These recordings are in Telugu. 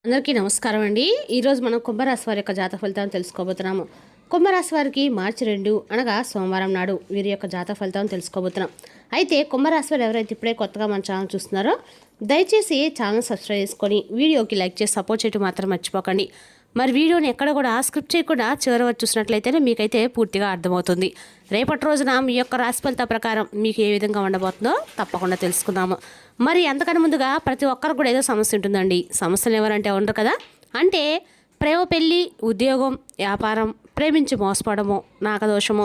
అందరికీ నమస్కారం అండి. ఈరోజు మనం కుంభరాశి వారి యొక్క జాతక ఫలితాలను తెలుసుకోబోతున్నాము. కుంభరాశి వారికి మార్చి 2 అనగా సోమవారం నాడు వీరి యొక్క జాతక ఫలితాలను తెలుసుకోబోతున్నాం. అయితే కుంభరాశి వారు ఎవరైతే ఇప్పుడే కొత్తగా మన ఛానల్ చూస్తున్నారో దయచేసి ఛానల్ సబ్స్క్రైబ్ చేసుకొని వీడియోకి లైక్ చేసి సపోర్ట్ చేయడం మాత్రం మర్చిపోకండి. మరి వీడియోని ఎక్కడ కూడా స్క్రిప్ట్ చేయకుండా చివరి వరకు చూసినట్లయితేనే మీకైతే పూర్తిగా అర్థమవుతుంది. రేపటి రోజున మీ యొక్క రాశి ఫలిత ప్రకారం మీకు ఏ విధంగా ఉండబోతుందో తప్పకుండా తెలుసుకుందాము. మరి అంతకన్నా ముందుగా ప్రతి ఒక్కరికి కూడా ఏదో సమస్య ఉంటుందండి. సమస్యలు ఎవరంటే ఉండరు కదా. అంటే ప్రేమ, పెళ్ళి, ఉద్యోగం, వ్యాపారం, ప్రేమించి మోసపోవడము, నాగదోషము,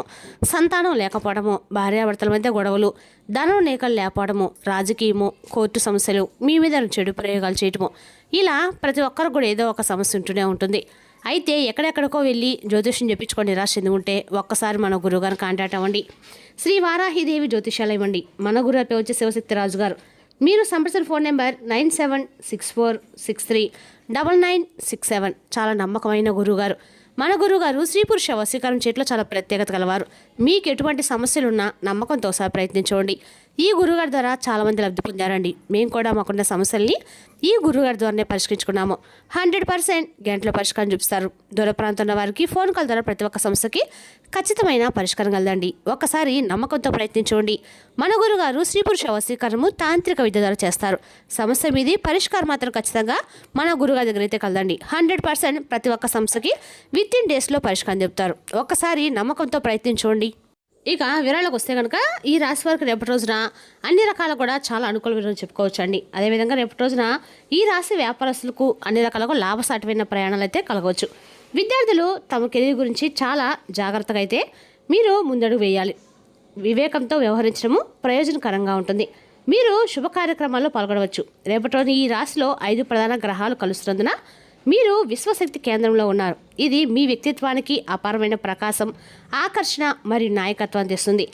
సంతానం లేకపోవడము, భార్యాభర్తల మధ్య గొడవలు, ధనం లేకలు లేకపోవడము, రాజకీయము, కోర్టు సమస్యలు, మీ మీద చెడు ప్రయోగాలు చేయటము, ఇలా ప్రతి ఒక్కరికి కూడా ఏదో ఒక సమస్య ఉంటూనే ఉంటుంది. అయితే ఎక్కడెక్కడికో వెళ్ళి జ్యోతిష్యం చెప్పించుకొని నిరాశ చెంది ఉంటే ఒక్కసారి మన గురువుగారిని కాంటాక్ట్ అవ్వండి. శ్రీ వారాహిదేవి జ్యోతిషాలయం అండి. మన గురువు పేరు వచ్చి శివశక్తి రాజు గారు. మీరు సంప్రదించిన ఫోన్ నెంబర్ 9764639967. చాలా నమ్మకమైన గురువుగారు. మన గురువుగారు స్త్రీ పురుష వశీకరణ చేతిలో చాలా ప్రత్యేకత గలవారు. మీకు ఎటువంటి సమస్యలున్నా నమ్మకంతో ఒకసారి ప్రయత్నించండి. ఈ గురువుగారి ద్వారా చాలామంది లబ్ధి పొందారండి. మేము కూడా మాకున్న సమస్యల్ని ఈ గురువుగారి ద్వారానే పరిష్కరించుకున్నాము. 100% గంటలో పరిష్కారం చూపిస్తారు. దూర ప్రాంతంలో వారికి ఫోన్ కాల్ ద్వారా ప్రతి ఒక్క సమస్యకి ఖచ్చితమైన పరిష్కారం కలదండి. ఒక్కసారి నమ్మకంతో ప్రయత్నించండి. మన గురుగారు స్త్రీ పురుష వశీకరణము తాంత్రిక విద్య ద్వారా చేస్తారు. సమస్య మీది పరిష్కారం మాత్రం ఖచ్చితంగా మన గురుగారి దగ్గర అయితే కలదండి. 100% ప్రతి ఒక్క సమస్యకి వితిన్ డేస్లో పరిష్కారం చెప్తారు. ఒక్కసారి నమ్మకంతో ప్రయత్నించండి. ఇక వివరాలకు వస్తే కనుక ఈ రాశి వారికి రేపటి రోజున అన్ని రకాల కూడా చాలా అనుకూల వివరాలు చెప్పుకోవచ్చు అండి. అదేవిధంగా రేపటి రోజున ఈ రాశి వ్యాపారస్తులకు అన్ని రకాలకు లాభసాటిమైన ప్రయాణాలు అయితే కలగవచ్చు. విద్యార్థులు తమ కెరీర్ గురించి చాలా జాగ్రత్తగా అయితే మీరు ముందడుగు వేయాలి. వివేకంతో వ్యవహరించడము ప్రయోజనకరంగా ఉంటుంది. మీరు శుభ కార్యక్రమాల్లో పాల్గొనవచ్చు. రేపటి రోజున ఈ రాశిలో 5 ప్రధాన గ్రహాలు కలుస్తున్నందున మీరు విశ్వశక్తి కేంద్రంలో ఉన్నారు. ఇది మీ వ్యక్తిత్వానికి అపారమైన ప్రకాశం, ఆకర్షణ మరియు నాయకత్వం తెస్తుంది.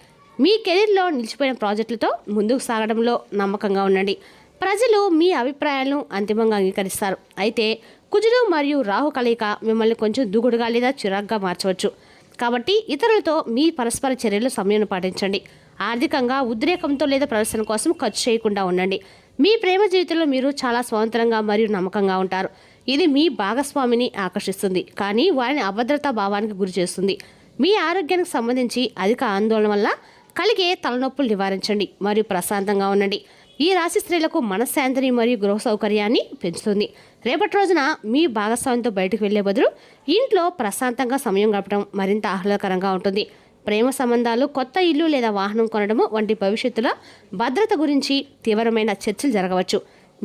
మీ కెరీర్లో నిలిచిపోయిన ప్రాజెక్టులతో ముందుకు సాగడంలో నమ్మకంగా ఉండండి. ప్రజలు మీ అభిప్రాయాలను అంతిమంగా అంగీకరిస్తారు. అయితే కుజుడు మరియు రాహు కలయిక మిమ్మల్ని కొంచెం దూకుడుగా లేదా చిరాగ్గా మార్చవచ్చు. కాబట్టి ఇతరులతో మీ పరస్పర చర్యలు సమయాన్ని పాటించండి. ఆర్థికంగా ఉద్రేకంతో లేదా ప్రదర్శన కోసం ఖర్చు చేయకుండా ఉండండి. మీ ప్రేమ జీవితంలో మీరు చాలా స్వతంత్రంగా మరియు నమ్మకంగా ఉంటారు. ఇది మీ భాగస్వామిని ఆకర్షిస్తుంది, కానీ వారిని అభద్రతా భావానికి గురి చేస్తుంది. మీ ఆరోగ్యానికి సంబంధించి అధిక ఆందోళన వల్ల కలిగే తలనొప్పులు నివారించండి మరియు ప్రశాంతంగా ఉండండి. ఈ రాశి స్త్రీలకు మనశ్శాంతిని మరియు గృహ సౌకర్యాన్ని పెంచుతుంది. రేపటి రోజున మీ భాగస్వామితో బయటకు వెళ్లే బదులు ఇంట్లో ప్రశాంతంగా సమయం గడపడం మరింత ఆహ్లాదకరంగా ఉంటుంది. ప్రేమ సంబంధాలు, కొత్త ఇల్లు లేదా వాహనం కొనడము వంటి భవిష్యత్తులో భద్రత గురించి తీవ్రమైన చర్చలు జరగవచ్చు.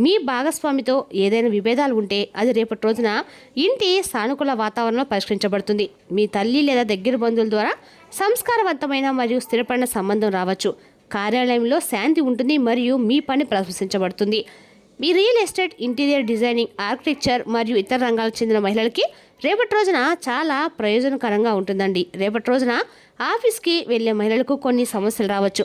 మీ భాగస్వామితో ఏదైనా విభేదాలు ఉంటే అది రేపటి రోజున ఇంటి సానుకూల వాతావరణంలో పరిష్కరించబడుతుంది. మీ తల్లి లేదా దగ్గర బంధువుల ద్వారా సంస్కారవంతమైన మరియు స్థిరపడిన సంబంధం రావచ్చు. కార్యాలయంలో శాంతి ఉంటుంది మరియు మీ పని ప్రశంసించబడుతుంది. మీ real estate, interior designing, architecture మరియు ఇతర రంగాలకు చెందిన మహిళలకి రేపటి రోజున చాలా ప్రయోజనకరంగా ఉంటుందండి. రేపటి రోజున ఆఫీస్కి వెళ్ళే మహిళలకు కొన్ని సమస్యలు రావచ్చు.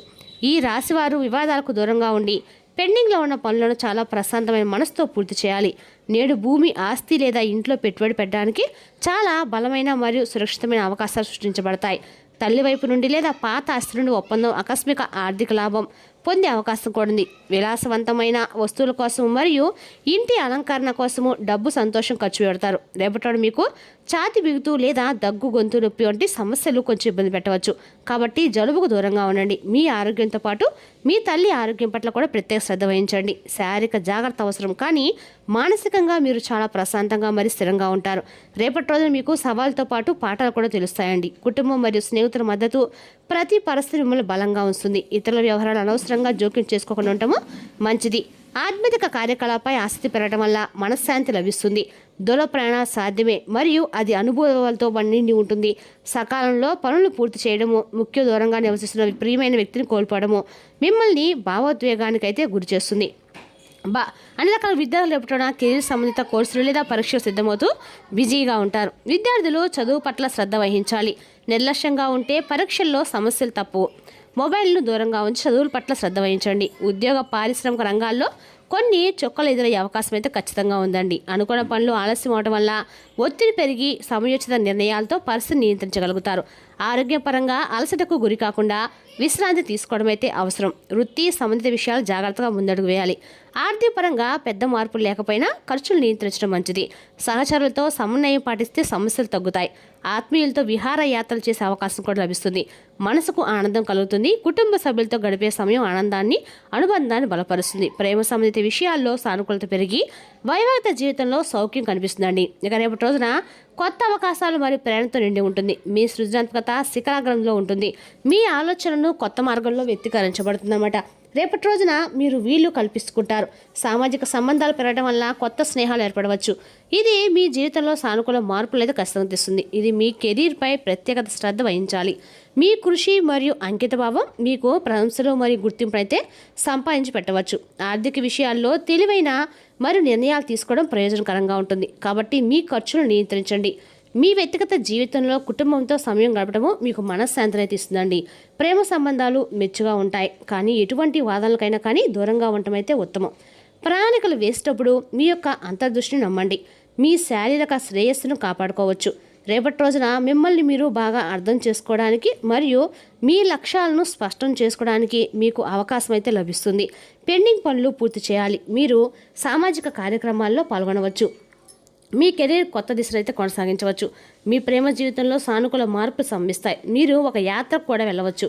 ఈ రాశివారు వివాదాలకు దూరంగా ఉండి పెండింగ్లో ఉన్న పనులను చాలా ప్రశాంతమైన మనసుతో పూర్తి చేయాలి. నేడు భూమి, ఆస్తి లేదా ఇంట్లో పెట్టుబడి పెట్టడానికి చాలా బలమైన మరియు సురక్షితమైన అవకాశాలు సృష్టించబడతాయి. తల్లి వైపు నుండి లేదా పాత ఆస్తి నుండి ఒప్పందం, ఆకస్మిక ఆర్థిక లాభం పొందే అవకాశం కూడా ఉంది. విలాసవంతమైన వస్తువుల కోసం మరియు ఇంటి అలంకరణ కోసము డబ్బు, సంతోషం ఖర్చు పెడతారు. రేపటి మీకు ఛాతి బిగుతూ లేదా దగ్గు, గొంతు నొప్పి వంటి సమస్యలు కొంచెం ఇబ్బంది పెట్టవచ్చు. కాబట్టి జలుబుకు దూరంగా ఉండండి. మీ ఆరోగ్యంతో పాటు మీ తల్లి ఆరోగ్యం పట్ల కూడా ప్రత్యేక శ్రద్ధ వహించండి. శారీరక జాగ్రత్త అవసరం, కానీ మానసికంగా మీరు చాలా ప్రశాంతంగా మరియు స్థిరంగా ఉంటారు. రేపటి రోజున మీకు సవాళ్ళతో పాటు పాఠాలు కూడా తెలుస్తాయండి. కుటుంబం మరియు స్నేహితుల మద్దతు ప్రతి పరిస్థితి మిమ్మల్ని బలంగా ఉంచుతుంది. ఇతరుల వ్యవహారాలు అనవసరంగా జోక్యం చేసుకోకుండా ఉండటము మంచిది. ఆధ్యాత్మిక కార్యకలాపై ఆసక్తి పెరగడం వల్ల మనశ్శాంతి లభిస్తుంది. దూర ప్రయాణాలు సాధ్యమే మరియు అది అనుభవాలతో నిండి ఉంటుంది. సకాలంలో పనులు పూర్తి చేయడము, ముఖ్య దూరంగా నివసిస్తున్న ప్రియమైన వ్యక్తిని కోల్పోవడము మిమ్మల్ని భావోద్వేగానికైతే గురి చేస్తుంది. అన్ని రకాల విద్యార్థులు ఎప్పుడైనా కెరీర్ సంబంధిత కోర్సులు లేదా పరీక్షలు సిద్ధమవుతూ బిజీగా ఉంటారు. విద్యార్థులు చదువు పట్ల శ్రద్ధ వహించాలి. నిర్లక్ష్యంగా ఉంటే పరీక్షల్లో సమస్యలు తప్పవు. మొబైల్ను దూరంగా ఉంచి చదువుల పట్ల శ్రద్ధ వహించండి. ఉద్యోగ, పారిశ్రామిక రంగాల్లో కొన్ని చొక్కలు ఎదురయ్యే అవకాశం అయితే ఖచ్చితంగా ఉందండి. అనుకున్న పనులు ఆలస్యం అవడం వల్ల ఒత్తిడి పెరిగి సమయోచిత నిర్ణయాలతో పరిస్థితిని నియంత్రించగలుగుతారు. ఆరోగ్యపరంగా అలసటకు గురి కాకుండా విశ్రాంతి తీసుకోవడం అయితే అవసరం. వృత్తి సంబంధిత విషయాలు జాగ్రత్తగా ముందడుగు వేయాలి. ఆర్థిక పరంగా పెద్ద మార్పులు లేకపోయినా ఖర్చులు నియంత్రించడం మంచిది. సహచరులతో సమన్వయం పాటిస్తే సమస్యలు తగ్గుతాయి. ఆత్మీయులతో విహారయాత్రలు చేసే అవకాశం కూడా లభిస్తుంది. మనసుకు ఆనందం కలుగుతుంది. కుటుంబ సభ్యులతో గడిపే సమయం ఆనందాన్ని, అనుబంధాన్ని బలపరుస్తుంది. ప్రేమ సంబంధిత విషయాల్లో సానుకూలత పెరిగి వైవాహిక జీవితంలో సౌఖ్యం కనిపిస్తుందండి. ఇక రేపటి రోజున కొత్త అవకాశాలు మరియు ప్రేరణతో నిండి ఉంటుంది. మీ సృజనాత్మకత శిఖరాగ్రంలో ఉంటుంది. మీ ఆలోచనలను కొత్త మార్గంలో వ్యక్తీకరించబడుతుందన్నమాట. రేపటి రోజున మీరు వీళ్ళు కల్పించుకుంటారు. సామాజిక సంబంధాలు పెరగడం వల్ల కొత్త స్నేహాలు ఏర్పడవచ్చు. ఇది మీ జీవితంలో సానుకూల మార్పులు అయితే ఖచ్చితంగా తెస్తుంది. ఇది మీ కెరీర్పై ప్రత్యేకత శ్రద్ధ వహించాలి. మీ కృషి మరియు అంకితభావం మీకు ప్రశంసలు మరియు గుర్తింపు అయితే సంపాదించి పెట్టవచ్చు. ఆర్థిక విషయాల్లో తెలివైన మరియు నిర్ణయాలు తీసుకోవడం ప్రయోజనకరంగా ఉంటుంది. కాబట్టి మీ ఖర్చులను నియంత్రించండి. మీ వ్యక్తిగత జీవితంలో కుటుంబంతో సమయం గడపడము మీకు మనశ్శాంతిని ఇస్తుందండి. ప్రేమ సంబంధాలు మెచ్చుగా ఉంటాయి, కానీ ఎటువంటి వాదనలకైనా కానీ దూరంగా ఉండటం అయితే ఉత్తమం. ప్రయాణికులు వేసేటప్పుడు మీ యొక్క అంతర్దృష్టిని నమ్మండి. మీ శారీరక శ్రేయస్సును కాపాడుకోవచ్చు. రేపటి రోజున మిమ్మల్ని మీరు బాగా అర్థం చేసుకోవడానికి మరియు మీ లక్ష్యాలను స్పష్టం చేసుకోవడానికి మీకు అవకాశం అయితే లభిస్తుంది. పెండింగ్ పనులు పూర్తి చేయాలి. మీరు సామాజిక కార్యక్రమాల్లో పాల్గొనవచ్చు. మీ కెరీర్ కొత్త దిశలో అయితే కొనసాగించవచ్చు. మీ ప్రేమ జీవితంలో సానుకూల మార్పులు సంభవిస్తాయి. మీరు ఒక యాత్రకు కూడా వెళ్ళవచ్చు.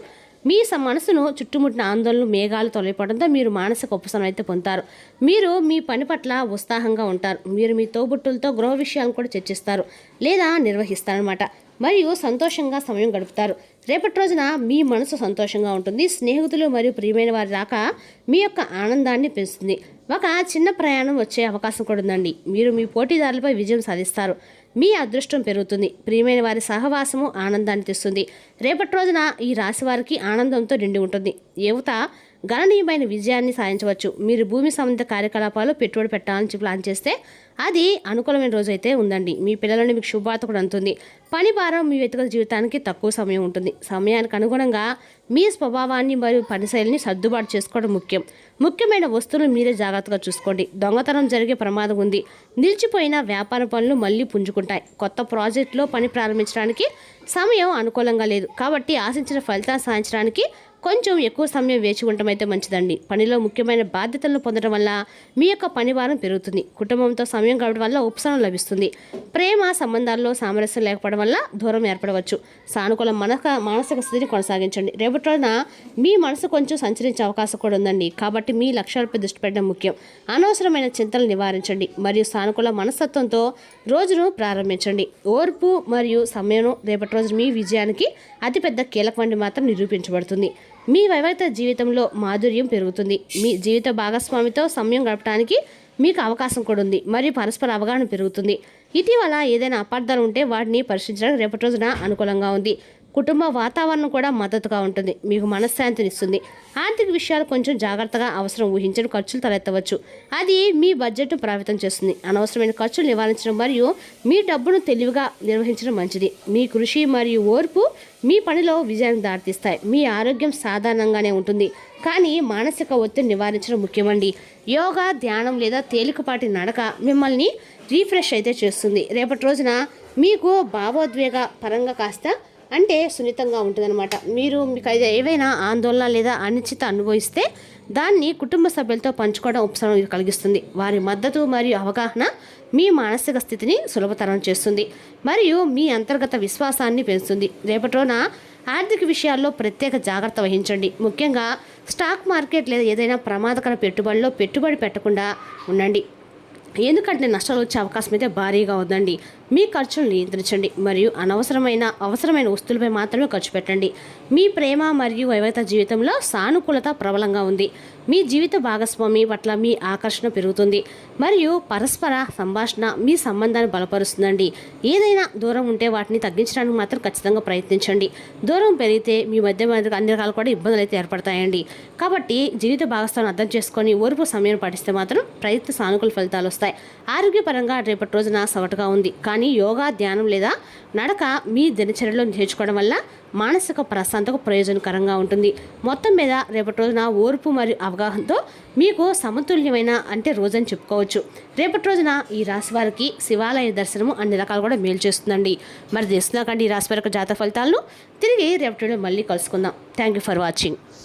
మీ మనసును చుట్టుముట్టిన ఆందోళనలు మేఘాలు తొలగిపోవడంతో మీరు మానసిక ఉపశమనం అయితే పొందుతారు. మీరు మీ పని పట్ల ఉత్సాహంగా ఉంటారు. మీరు మీ తోబుట్టులతో గృహ విషయాలను కూడా చర్చిస్తారు లేదా నిర్వహిస్తారనమాట. మరియు సంతోషంగా సమయం గడుపుతారు. రేపటి రోజున మీ మనసు సంతోషంగా ఉంటుంది. స్నేహితులు మరియు ప్రియమైన వారి రాక మీ యొక్క ఆనందాన్ని పెంచుతుంది. ఒక చిన్న ప్రయాణం వచ్చే అవకాశం కూడా ఉందండి. మీరు మీ పోటీదారులపై విజయం సాధిస్తారు. మీ అదృష్టం పెరుగుతుంది. ప్రియమైన వారి సహవాసము ఆనందాన్ని తెస్తుంది. రేపటి రోజున ఈ రాశి వారికి ఆనందంతో నిండి ఉంటుంది. యువత గణనీయమైన విజయాన్ని సాధించవచ్చు. మీరు భూమి సంబంధిత కార్యకలాపాలు పెట్టుబడి పెట్టాలని ప్లాన్ చేస్తే అది అనుకూలమైన రోజు అయితే ఉందండి. మీ పిల్లలను మీకు శుభవార్త కూడా అందుతుంది. పని భారం మీ వ్యక్తిగత జీవితానికి తక్కువ సమయం ఉంటుంది. సమయానికి అనుగుణంగా మీ స్వభావాన్ని మరియు పనిశైలిని సర్దుబాటు చేసుకోవడం ముఖ్యమైన వస్తువులు మీరే జాగ్రత్తగా చూసుకోండి. దొంగతనం జరిగే ప్రమాదం ఉంది. నిలిచిపోయిన వ్యాపార పనులు మళ్ళీ పుంజుకుంటాయి. కొత్త ప్రాజెక్టులో పని ప్రారంభించడానికి సమయం అనుకూలంగా లేదు. కాబట్టి ఆశించిన ఫలితాన్ని సాధించడానికి కొంచెం ఎక్కువ సమయం వేచి ఉండటం అయితే మంచిదండి. పనిలో ముఖ్యమైన బాధ్యతలను పొందడం వల్ల మీ యొక్క పని భారం పెరుగుతుంది. కుటుంబంతో సమయం గడపడం వల్ల ఉపశమనం లభిస్తుంది. ప్రేమ సంబంధాల్లో సామరస్యం లేకపోవడం వల్ల దూరం ఏర్పడవచ్చు. సానుకూల మానసిక స్థితిని కొనసాగించండి. రేపటి రోజున మీ మనసు కొంచెం సంచరించే అవకాశం కూడా ఉందండి. కాబట్టి మీ లక్ష్యాలపై దృష్టి పెట్టడం ముఖ్యం. అనవసరమైన చింతలు నివారించండి మరియు సానుకూల మనస్తత్వంతో రోజును ప్రారంభించండి. ఓర్పు మరియు సమయం రేపటి రోజు మీ విజయానికి అతిపెద్ద కీలకమని మాత్రం నిరూపించబడుతుంది. మీ వైవాహిక జీవితంలో మాధుర్యం పెరుగుతుంది. మీ జీవిత భాగస్వామితో సమయం గడపడానికి మీకు అవకాశం కూడా ఉంది మరియు పరస్పర అవగాహన పెరుగుతుంది. ఇటీవల ఏదైనా అపార్థాలు ఉంటే వాటిని పరిశీలించడానికి రేపటి రోజున అనుకూలంగా ఉంది. కుటుంబ వాతావరణం కూడా మద్దతుగా ఉంటుంది. మీకు మనశ్శాంతినిస్తుంది. ఆర్థిక విషయాలు కొంచెం జాగ్రత్తగా అవసరం ఊహించడం ఖర్చులు తలెత్తవచ్చు. అది మీ బడ్జెట్ను ప్రభావితం చేస్తుంది. అనవసరమైన ఖర్చులు నివారించడం మరియు మీ డబ్బును తెలివిగా నిర్వహించడం మంచిది. మీ కృషి మరియు ఓర్పు మీ పనిలో విజయానికి దారితీస్తాయి. మీ ఆరోగ్యం సాధారణంగానే ఉంటుంది, కానీ మానసిక ఒత్తిడి నివారించడం ముఖ్యమండి. యోగా, ధ్యానం లేదా తేలికపాటి నడక మిమ్మల్ని రీఫ్రెష్ అయితే చేస్తుంది. రేపటి రోజున మీకు భావోద్వేగ పరంగా కాస్త సున్నితంగా ఉంటుందన్నమాట. మీకు ఏవైనా ఆందోళన లేదా అనిశ్చిత అనుభవిస్తే దాన్ని కుటుంబ సభ్యులతో పంచుకోవడం ఉపశమనం కలిగిస్తుంది. వారి మద్దతు మరియు అవగాహన మీ మానసిక స్థితిని సులభతరం చేస్తుంది మరియు మీ అంతర్గత విశ్వాసాన్ని పెంచుతుంది. రేపటి రోజున ఆర్థిక విషయాల్లో ప్రత్యేక జాగ్రత్త వహించండి. ముఖ్యంగా స్టాక్ మార్కెట్ లేదా ఏదైనా ప్రమాదకర పెట్టుబడిలో పెట్టుబడి పెట్టకుండా ఉండండి. ఎందుకంటే నష్టాలు వచ్చే అవకాశం అయితే భారీగా ఉందండి. మీ ఖర్చులు నియంత్రించండి మరియు అవసరమైన వస్తువులపై మాత్రమే ఖర్చు పెట్టండి. మీ ప్రేమ మరియు వైవాహిక జీవితంలో సానుకూలత ప్రబలంగా ఉంది. మీ జీవిత భాగస్వామి పట్ల మీ ఆకర్షణ పెరుగుతుంది మరియు పరస్పర సంభాషణ మీ సంబంధాన్ని బలపరుస్తుందండి. ఏదైనా దూరం ఉంటే వాటిని తగ్గించడానికి మాత్రం ఖచ్చితంగా ప్రయత్నించండి. దూరం పెరిగితే మీ మధ్య అన్ని రకాలు కూడా ఇబ్బందులు అయితే ఏర్పడతాయండి. కాబట్టి జీవిత భాగస్వామిని అర్థం చేసుకొని ఓర్పు సమయం పాటిస్తే మాత్రం ప్రయత్న సానుకూల ఫలితాలు వస్తాయి. ఆరోగ్యపరంగా రేపటి రోజున సవటగా ఉంది, కానీ యోగా, ధ్యానం లేదా నడక మీ దినచర్యలో నేర్చుకోవడం వల్ల మానసిక ప్రశాంతకు ప్రయోజనకరంగా ఉంటుంది. మొత్తం మీద రేపటి రోజున ఓర్పు మరియు అవగాహనతో మీకు సమతుల్యమైన రోజని చెప్పుకోవచ్చు. రేపటి రోజున ఈ రాశి వారికి శివాలయ దర్శనము అన్ని రకాలు కూడా మేలు చేస్తుందండి. మరి తెలుసుకున్నాకండి ఈ రాశి వారికి జాతక ఫలితాలను తిరిగి రేపటి మళ్ళీ కలుసుకుందాం. Thank you for watching.